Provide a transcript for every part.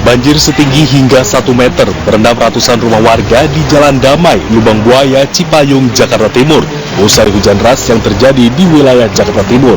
Banjir setinggi hingga 1 meter merendam ratusan rumah warga di Jalan Damai, Lubang Buaya, Cipayung, Jakarta Timur, usai hujan deras yang terjadi di wilayah Jakarta Timur.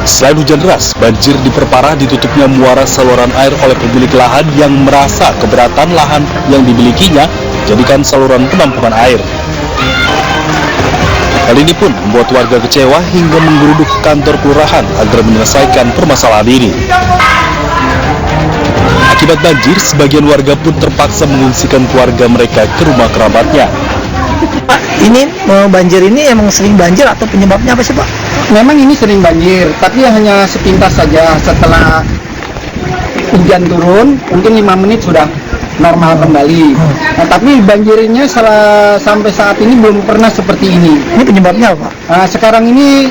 Selain hujan deras, banjir diperparah ditutupnya muara saluran air oleh pemilik lahan yang merasa keberatan lahan yang dimilikinya jadikan saluran penampungan air. Hal ini pun membuat warga kecewa hingga menggeruduk kantor kelurahan agar menyelesaikan permasalahan ini. Akibat banjir, sebagian warga pun terpaksa mengungsikan keluarga mereka ke rumah kerabatnya. Pak, ini banjir ini emang sering banjir atau penyebabnya apa sih, Pak? Memang ini sering banjir, tapi hanya sepintas saja. Setelah hujan turun, mungkin 5 menit sudah normal kembali. Nah, tapi banjirnya sampai saat ini belum pernah seperti ini. Ini penyebabnya apa? Sekarang ini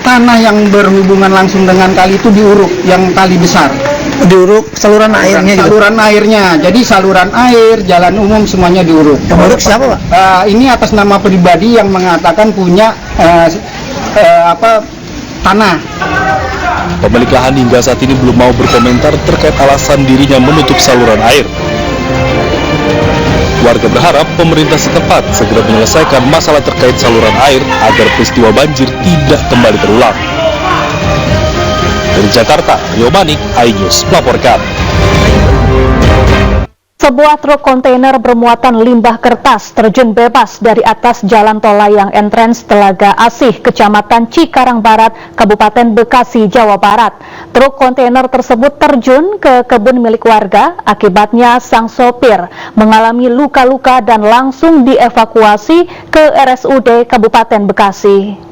tanah yang berhubungan langsung dengan kali itu diuruk, yang kali besar. Diuruk saluran airnya juga? Saluran airnya, jadi saluran air, jalan umum semuanya diuruk. Yang uruk siapa, Pak? Ini atas nama pribadi yang mengatakan punya tanah. Pemilik lahan hingga saat ini belum mau berkomentar terkait alasan dirinya menutup saluran air. Warga berharap pemerintah setempat segera menyelesaikan masalah terkait saluran air agar peristiwa banjir tidak kembali terulang. Dari Jakarta, Rio Manik, iNews melaporkan. Sebuah truk kontainer bermuatan limbah kertas terjun bebas dari atas jalan tol layang entrance Telaga Asih, Kecamatan Cikarang Barat, Kabupaten Bekasi, Jawa Barat. Truk kontainer tersebut terjun ke kebun milik warga, akibatnya sang sopir mengalami luka-luka dan langsung dievakuasi ke RSUD Kabupaten Bekasi.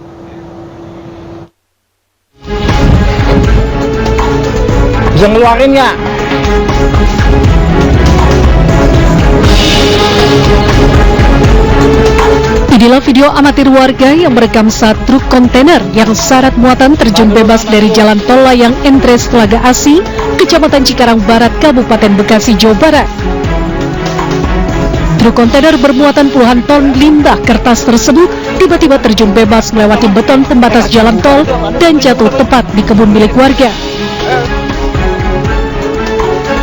Bisa ngeluarin nggak? Inilah video amatir warga yang merekam saat truk kontainer yang syarat muatan terjun bebas dari jalan tol layang entres Telaga Asih, Kecamatan Cikarang Barat, Kabupaten Bekasi, Jawa Barat. Truk kontainer bermuatan puluhan ton limbah kertas tersebut tiba-tiba terjun bebas melewati beton pembatas jalan tol dan jatuh tepat di kebun milik warga.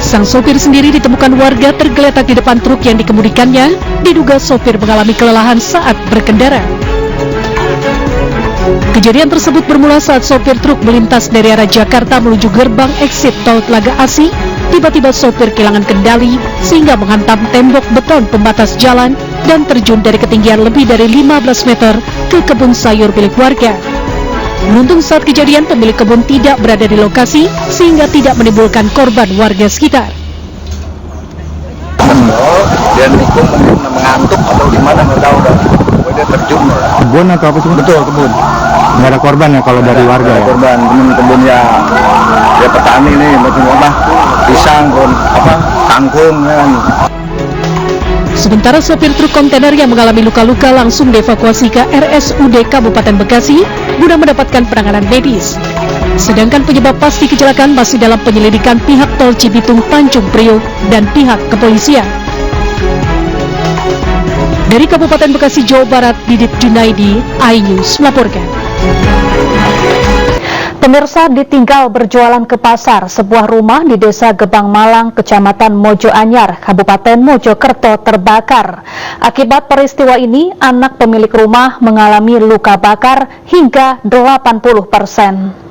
Sang sopir sendiri ditemukan warga tergeletak di depan truk yang dikemudikannya, diduga sopir mengalami kelelahan saat berkendara. Kejadian tersebut bermula saat sopir truk melintas dari arah Jakarta menuju gerbang exit tol Telaga Asih. Tiba-tiba sopir kehilangan kendali sehingga menghantam tembok beton pembatas jalan dan terjun dari ketinggian lebih dari 15 meter ke kebun sayur milik warga. Beruntung saat kejadian pemilik kebun tidak berada di lokasi sehingga tidak menimbulkan korban warga sekitar. Dia nikung mungkin mengantuk atau gimana nggak tahu dah. Dia terjun. Kebun atau apa sih? Betul, kebun. Nggak ada korban ya kalau dari warga ya? Korban kebun ya. Dia petani nih, macam apa? Pisang, kangkung kan. Sementara sopir truk kontainer yang mengalami luka-luka langsung dievakuasi ke RSUD Kabupaten Bekasi guna mendapatkan penanganan medis. Sedangkan penyebab pasti kecelakaan masih dalam penyelidikan pihak Tol Cibitung Tanjung Priok dan pihak kepolisian. Dari Kabupaten Bekasi, Jawa Barat, Didit Junaidi, iNews melaporkan. Pemirsa, ditinggal berjualan ke pasar, sebuah rumah di Desa Gebang Malang, Kecamatan Mojo Anyar, Kabupaten Mojokerto terbakar. Akibat peristiwa ini, anak pemilik rumah mengalami luka bakar hingga 80%.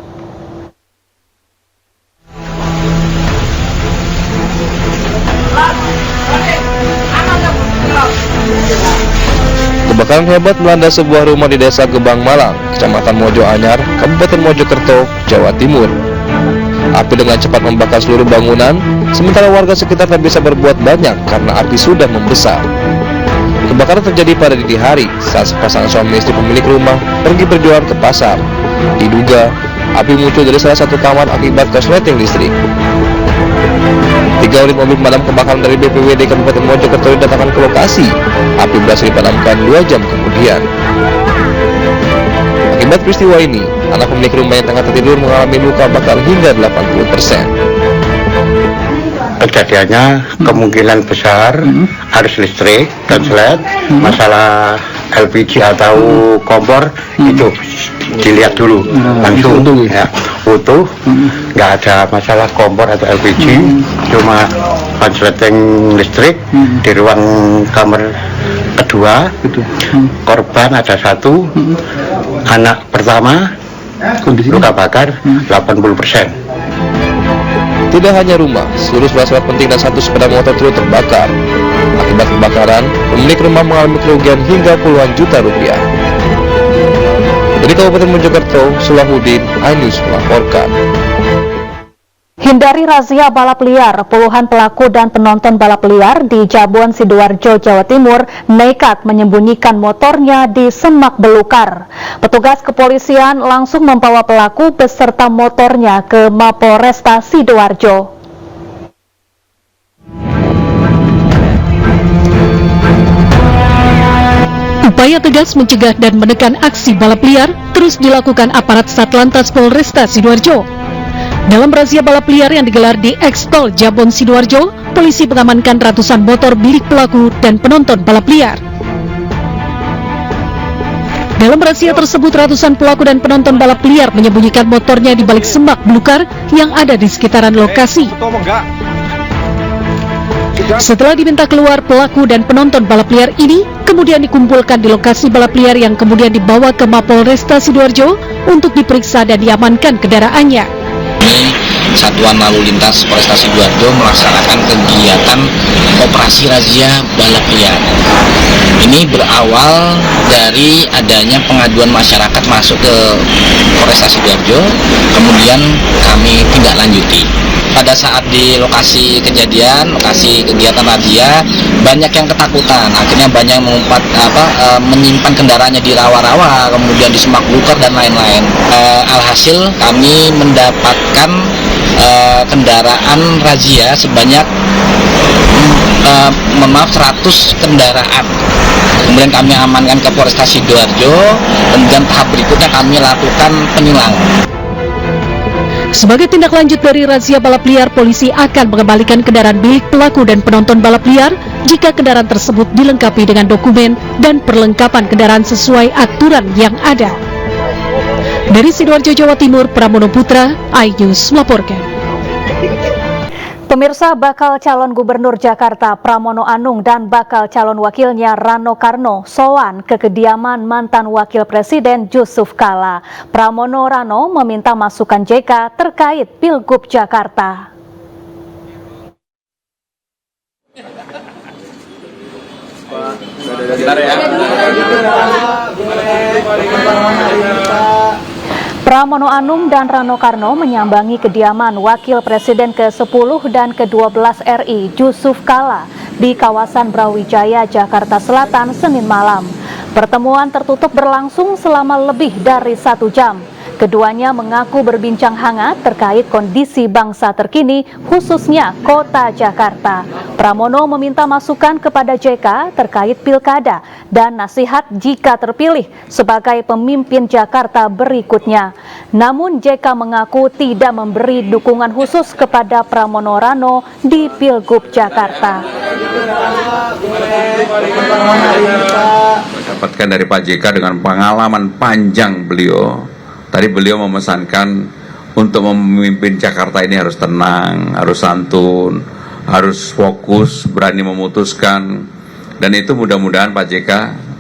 Kebakaran hebat melanda sebuah rumah di Desa Gebang Malang, Kecamatan Mojo Anyar, Kabupaten Mojokerto, Jawa Timur. Api dengan cepat membakar seluruh bangunan, sementara warga sekitar tak bisa berbuat banyak karena api sudah membesar. Kebakaran terjadi pada dini hari saat sepasang suami istri pemilik rumah pergi berjualan ke pasar. Diduga, api muncul dari salah satu kamar akibat korsleting listrik. 3 unit mobil pemadam kebakaran dari BPBD Kabupaten Mojokerto didatangkan ke lokasi. Api berhasil dipadamkan 2 jam kemudian. Akibat peristiwa ini, anak pemilik rumah yang tengah tertidur mengalami luka bakar hingga 80%. Kejadiannya kemungkinan besar arus listrik dan masalah LPG atau kompor itu dilihat dulu langsung ya. utuh, nggak ada masalah kompor atau LPG, cuma konsleting listrik di ruang kamar kedua. Korban ada 1, anak pertama luka bakar 80%. Tidak hanya rumah, seluruh alat penting dan 1 sepeda motor turut terbakar. Akibat kebakaran, pemilik rumah mengalami kerugian hingga puluhan juta rupiah. Dari Kabupaten Mojokerto, Sulahuddin, iNews melaporkan. Hindari razia balap liar, puluhan pelaku dan penonton balap liar di Jabon, Sidoarjo, Jawa Timur nekat menyembunyikan motornya di semak belukar. Petugas kepolisian langsung membawa pelaku beserta motornya ke Mapolresta Sidoarjo. Upaya tegas mencegah dan menekan aksi balap liar terus dilakukan aparat Satlantas Polresta Sidoarjo. Dalam razia balap liar yang digelar di Ekstol Jabon Sidoarjo, polisi mengamankan ratusan motor milik pelaku dan penonton balap liar. Dalam razia tersebut, ratusan pelaku dan penonton balap liar menyembunyikan motornya di balik semak belukar yang ada di sekitaran lokasi. Setelah diminta keluar, pelaku dan penonton balap liar ini kemudian dikumpulkan di lokasi balap liar yang kemudian dibawa ke Mapolresta Sidoarjo untuk diperiksa dan diamankan kendaraannya. Satuan Lalu Lintas Polresta Sidoarjo melaksanakan kegiatan operasi razia balap liar. Ini berawal dari adanya pengaduan masyarakat masuk ke Polresta Sidoarjo, kemudian kami tindak lanjuti. Pada saat di lokasi kejadian, lokasi kegiatan razia, banyak yang ketakutan. Akhirnya banyak yang menyimpan kendaraannya di rawa-rawa, kemudian di semak belukar dan lain-lain. Alhasil kami mendapatkan kendaraan razia sebanyak 100 kendaraan. Kemudian kami amankan ke Polresta Sidoarjo, dan tahap berikutnya kami lakukan penilangan. Sebagai tindak lanjut dari razia balap liar, polisi akan mengembalikan kendaraan milik pelaku dan penonton balap liar jika kendaraan tersebut dilengkapi dengan dokumen dan perlengkapan kendaraan sesuai aturan yang ada. Dari Sidoarjo, Jawa Timur, Pramono Putra, iNews melaporkan. Pemirsa, bakal calon gubernur Jakarta Pramono Anung dan bakal calon wakilnya Rano Karno sowan ke kediaman mantan wakil presiden Yusuf Kala. Pramono Rano meminta masukan JK terkait Pilgub Jakarta. Pramono Anung dan Rano Karno menyambangi kediaman Wakil Presiden ke-10 dan ke-12 RI Yusuf Kala di kawasan Brawijaya, Jakarta Selatan, Senin malam. Pertemuan tertutup berlangsung selama lebih dari 1 jam. Keduanya mengaku berbincang hangat terkait kondisi bangsa terkini, khususnya kota Jakarta. Pramono meminta masukan kepada JK terkait pilkada dan nasihat jika terpilih sebagai pemimpin Jakarta berikutnya. Namun JK mengaku tidak memberi dukungan khusus kepada Pramono Rano di Pilgub Jakarta. Dapatkan dari Pak JK dengan pengalaman panjang beliau. Tadi beliau memesankan untuk memimpin Jakarta ini harus tenang, harus santun, harus fokus, berani memutuskan. Dan itu mudah-mudahan Pak JK,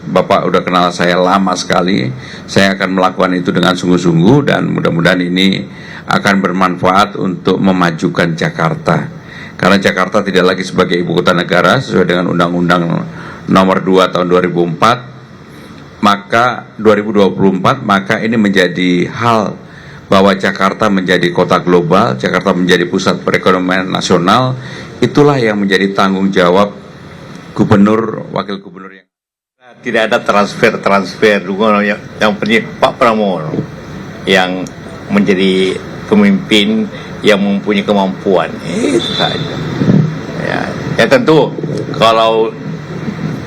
Bapak udah kenal saya lama sekali, saya akan melakukan itu dengan sungguh-sungguh dan mudah-mudahan ini akan bermanfaat untuk memajukan Jakarta. Karena Jakarta tidak lagi sebagai ibu kota negara sesuai dengan Undang-Undang Nomor 2 Tahun 2004. Maka 2024 maka ini menjadi hal bahwa Jakarta menjadi kota global, Jakarta menjadi pusat perekonomian nasional. Itulah yang menjadi tanggung jawab gubernur, wakil gubernur yang tidak ada transfer dukungan yang penting Pak Pramono yang menjadi pemimpin yang mempunyai kemampuan, itu saja. Ya tentu kalau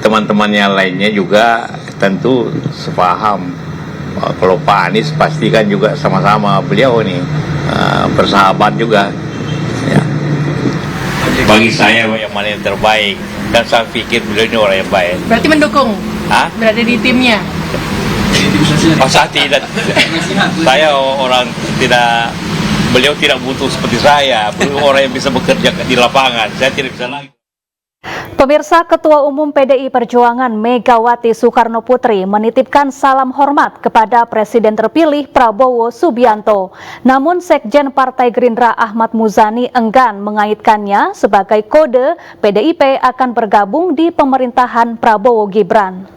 teman-temannya lainnya juga tentu sepaham. Kalau Pak Anies pasti kan juga sama-sama beliau nih bersahabat juga. Ya. Bagi saya yang mana yang terbaik dan saya pikir beliau ini orang yang baik. Berarti mendukung? Hah? Berada di timnya? Oh, saya tidak. Saya orang tidak Beliau tidak butuh seperti saya, beliau orang yang bisa bekerja di lapangan. Saya tidak bisa lagi. Pemirsa, Ketua Umum PDI Perjuangan Megawati Soekarno Putri menitipkan salam hormat kepada Presiden terpilih Prabowo Subianto. Namun Sekjen Partai Gerindra Ahmad Muzani enggan mengaitkannya sebagai kode PDIP akan bergabung di pemerintahan Prabowo Gibran.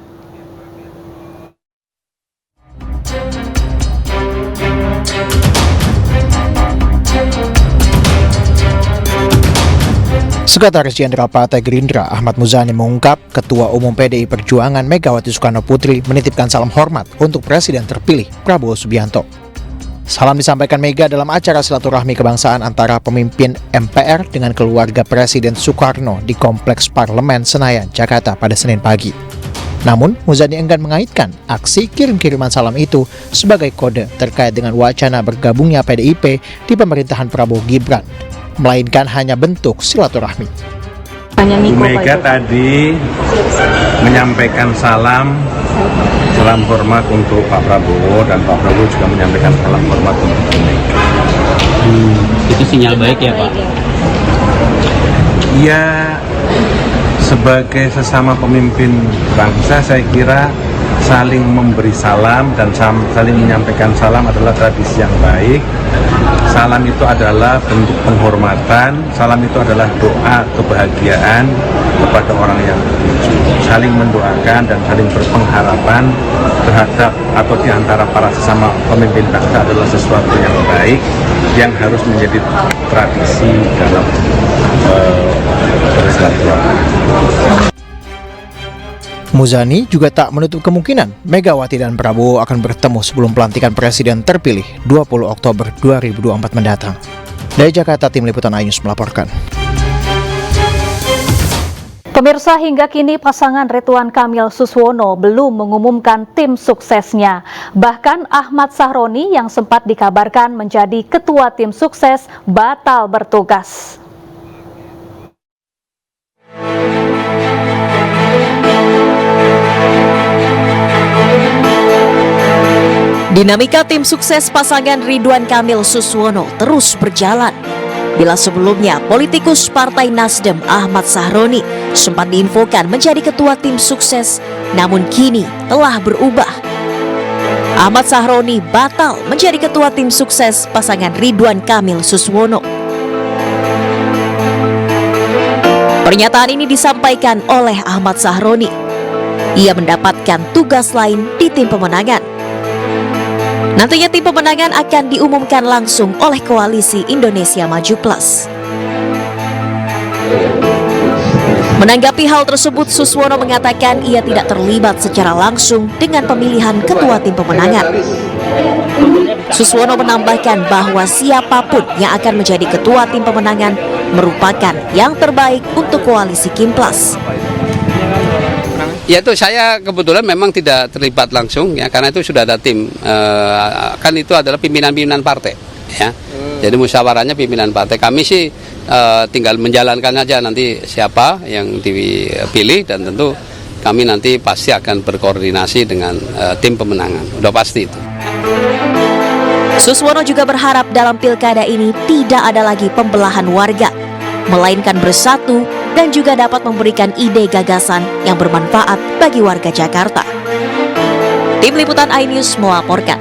Sekretaris Jenderal Partai Gerindra Ahmad Muzani mengungkap Ketua Umum PDI Perjuangan Megawati Soekarno Putri menitipkan salam hormat untuk Presiden terpilih Prabowo Subianto. Salam disampaikan Mega dalam acara silaturahmi kebangsaan antara pemimpin MPR dengan keluarga Presiden Soekarno di Kompleks Parlemen Senayan, Jakarta pada Senin pagi. Namun, Muzani enggan mengaitkan aksi kirim-kiriman salam itu sebagai kode terkait dengan wacana bergabungnya PDIP di pemerintahan Prabowo Gibran, melainkan hanya bentuk silaturahmi. Bu Mega tadi menyampaikan salam hormat untuk Pak Prabowo, dan Pak Prabowo juga menyampaikan salam hormat untuk Bu Mega. Itu sinyal baik ya Pak? Ya, sebagai sesama pemimpin bangsa saya kira saling memberi salam dan saling menyampaikan salam adalah tradisi yang baik. Salam itu adalah bentuk penghormatan, salam itu adalah doa kebahagiaan kepada orang yang menuju. Saling mendoakan dan saling berpengharapan terhadap atau di antara para sesama pemimpin bangsa adalah sesuatu yang baik yang harus menjadi tradisi dalam bersilaturahmi. Muzani juga tak menutup kemungkinan Megawati dan Prabowo akan bertemu sebelum pelantikan Presiden terpilih 20 Oktober 2024 mendatang. Dari Jakarta, Tim Liputan iNews melaporkan. Pemirsa, hingga kini pasangan Ridwan Kamil Suswono belum mengumumkan tim suksesnya. Bahkan Ahmad Sahroni yang sempat dikabarkan menjadi ketua tim sukses batal bertugas. Dinamika tim sukses pasangan Ridwan Kamil Suswono terus berjalan. Bila sebelumnya politikus Partai Nasdem Ahmad Sahroni sempat diinfokan menjadi ketua tim sukses, namun kini telah berubah. Ahmad Sahroni batal menjadi ketua tim sukses pasangan Ridwan Kamil Suswono. Pernyataan ini disampaikan oleh Ahmad Sahroni. Ia mendapatkan tugas lain di tim pemenangan. Nantinya tim pemenangan akan diumumkan langsung oleh Koalisi Indonesia Maju Plus. Menanggapi hal tersebut, Suswono mengatakan ia tidak terlibat secara langsung dengan pemilihan ketua tim pemenangan. Suswono menambahkan bahwa siapapun yang akan menjadi ketua tim pemenangan merupakan yang terbaik untuk Koalisi Kim Plus. Ya, itu saya kebetulan memang tidak terlibat langsung ya, karena itu sudah ada tim, kan itu adalah pimpinan-pimpinan partai ya. Jadi musyawarahnya pimpinan partai, kami sih tinggal menjalankan aja nanti siapa yang dipilih, dan tentu kami nanti pasti akan berkoordinasi dengan tim pemenangan, udah pasti itu. Suswono juga berharap dalam pilkada ini tidak ada lagi pembelahan warga, melainkan bersatu dan juga dapat memberikan ide gagasan yang bermanfaat bagi warga Jakarta. Tim Liputan iNews melaporkan.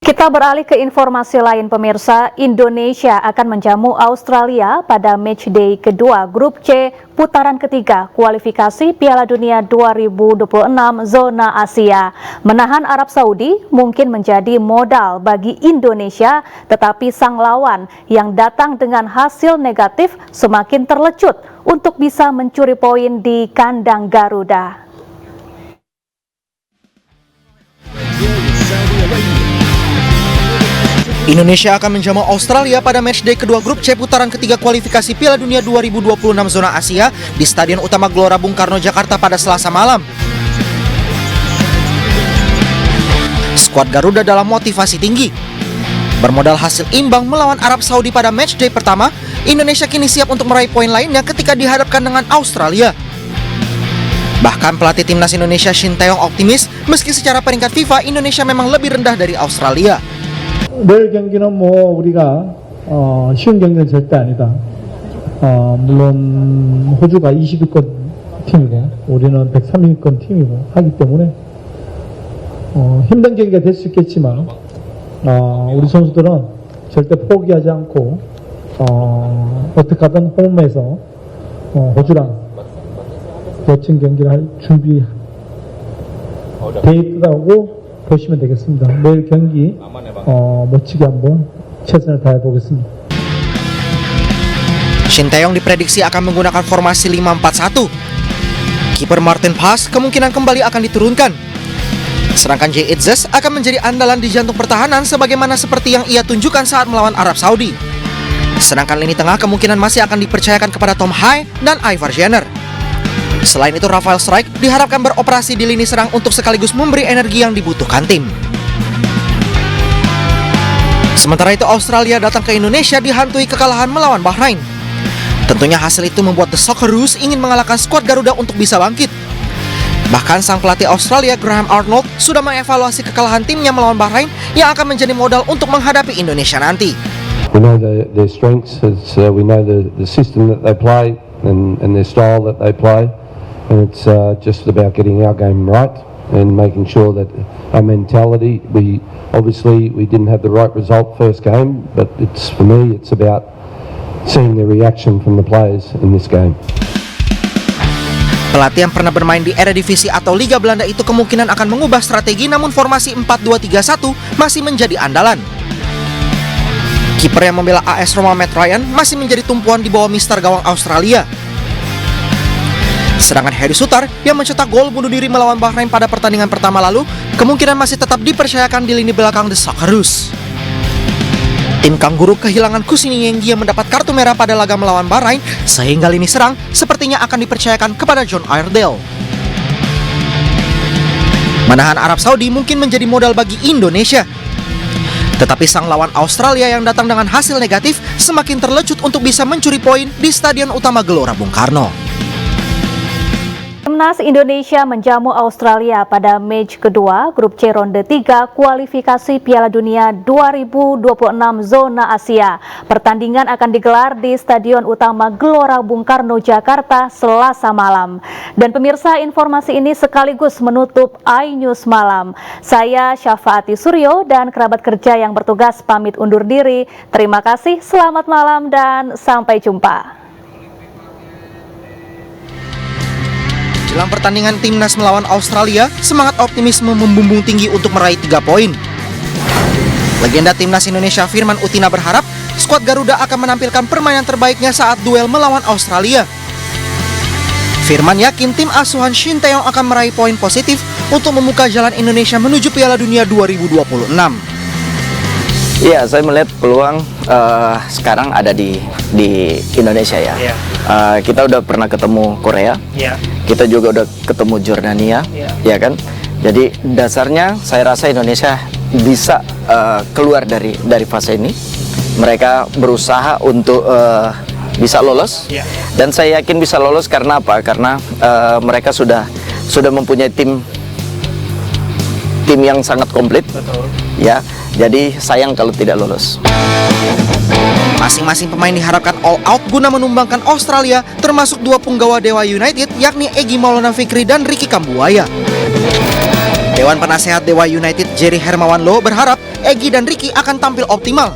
Kita beralih ke informasi lain, pemirsa. Indonesia akan menjamu Australia pada matchday kedua Grup C putaran ketiga kualifikasi Piala Dunia 2026 zona Asia. Menahan Arab Saudi mungkin menjadi modal bagi Indonesia, tetapi sang lawan yang datang dengan hasil negatif semakin terlecut untuk bisa mencuri poin di kandang Garuda. Indonesia akan menjamu Australia pada matchday kedua Grup C putaran ketiga kualifikasi Piala Dunia 2026 zona Asia di Stadion Utama Gelora Bung Karno, Jakarta pada Selasa malam. Skuad Garuda dalam motivasi tinggi. Bermodal hasil imbang melawan Arab Saudi pada matchday pertama, Indonesia kini siap untuk meraih poin lainnya ketika dihadapkan dengan Australia. Bahkan pelatih timnas Indonesia Shin Tae-yong optimis meski secara peringkat FIFA Indonesia memang lebih rendah dari Australia. 내일 경기는 뭐 우리가 쉬운 경기는 절대 아니다. 물론 호주가 20위권 팀이고 우리는 130위권 팀이고 하기 때문에 힘든 경기가 될 수 있겠지만 우리 선수들은 절대 포기하지 않고 어떻게 하든 홈에서 호주랑 멋진 경기를 할 준비 돼 있다고 보시면 되겠습니다. 내일 경기 멋지게 한번 최선을 다해 보겠습니다. Shin Tae-yong diprediksi akan menggunakan formasi 5-4-1. Kiper Martin Paes kemungkinan kembali akan diturunkan. Sedangkan Jay Itzes akan menjadi andalan di jantung pertahanan sebagaimana seperti yang ia tunjukkan saat melawan Arab Saudi. Sedangkan lini tengah kemungkinan masih akan dipercayakan kepada Tom Hai dan Ivar Jenner. Selain itu, Rafael Strijk diharapkan beroperasi di lini serang untuk sekaligus memberi energi yang dibutuhkan tim. Sementara itu, Australia datang ke Indonesia dihantui kekalahan melawan Bahrain. Tentunya hasil itu membuat The Socceroos ingin mengalahkan skuad Garuda untuk bisa bangkit. Bahkan sang pelatih Australia Graham Arnold sudah mengevaluasi kekalahan timnya melawan Bahrain yang akan menjadi modal untuk menghadapi Indonesia nanti. We know their strengths, we know the system that they play and their style that they play, and it's just about getting our game right and making sure that our mentality. We didn't have the right result first game, but for me it's about seeing the reaction from the players in this game. Pelatih yang pernah bermain di Eredivisie atau Liga Belanda itu kemungkinan akan mengubah strategi, namun formasi 4-2-3-1 masih menjadi andalan. Kiper yang membela AS Roma Matt Ryan masih menjadi tumpuan di bawah mister gawang Australia. Sedangkan Harry Sutar yang mencetak gol bunuh diri melawan Bahrain pada pertandingan pertama lalu kemungkinan masih tetap dipercayakan di lini belakang The Socceroos. Tim Kangguru kehilangan Kusini Yenggi yang mendapat kartu merah pada laga melawan Bahrain, sehingga lini serang sepertinya akan dipercayakan kepada John Iredale. Menahan Arab Saudi mungkin menjadi modal bagi Indonesia. Tetapi sang lawan Australia yang datang dengan hasil negatif semakin terlecut untuk bisa mencuri poin di Stadion Utama Gelora Bung Karno. Timnas Indonesia menjamu Australia pada match kedua grup C ronde 3 kualifikasi Piala Dunia 2026 zona Asia. Pertandingan akan digelar di Stadion Utama Gelora Bung Karno, Jakarta, Selasa malam. Dan pemirsa, informasi ini sekaligus menutup iNews Malam. Saya Syafaati Suryo dan kerabat kerja yang bertugas pamit undur diri. Terima kasih, selamat malam dan sampai jumpa. Jelang pertandingan timnas melawan Australia, semangat optimisme membumbung tinggi untuk meraih 3 poin. Legenda timnas Indonesia Firman Utina berharap skuad Garuda akan menampilkan permainan terbaiknya saat duel melawan Australia. Firman yakin tim asuhan Shin Tae-yong akan meraih poin positif untuk membuka jalan Indonesia menuju Piala Dunia 2026. Iya, saya melihat peluang sekarang ada di Indonesia ya. Kita udah pernah ketemu Korea, kita juga udah ketemu Jordania, ya kan. Jadi dasarnya saya rasa Indonesia bisa keluar dari fase ini. Mereka berusaha untuk bisa lolos, dan saya yakin bisa lolos karena apa? Karena mereka sudah mempunyai tim yang sangat komplit. Betul. Ya. Jadi sayang kalau tidak lolos. Masing-masing pemain diharapkan all out guna menumbangkan Australia, termasuk 2 punggawa Dewa United yakni Egy Maulana Fikri dan Ricky Kambuaya. Dewan Penasehat Dewa United Jerry Hermawan Loh berharap Egy dan Ricky akan tampil optimal.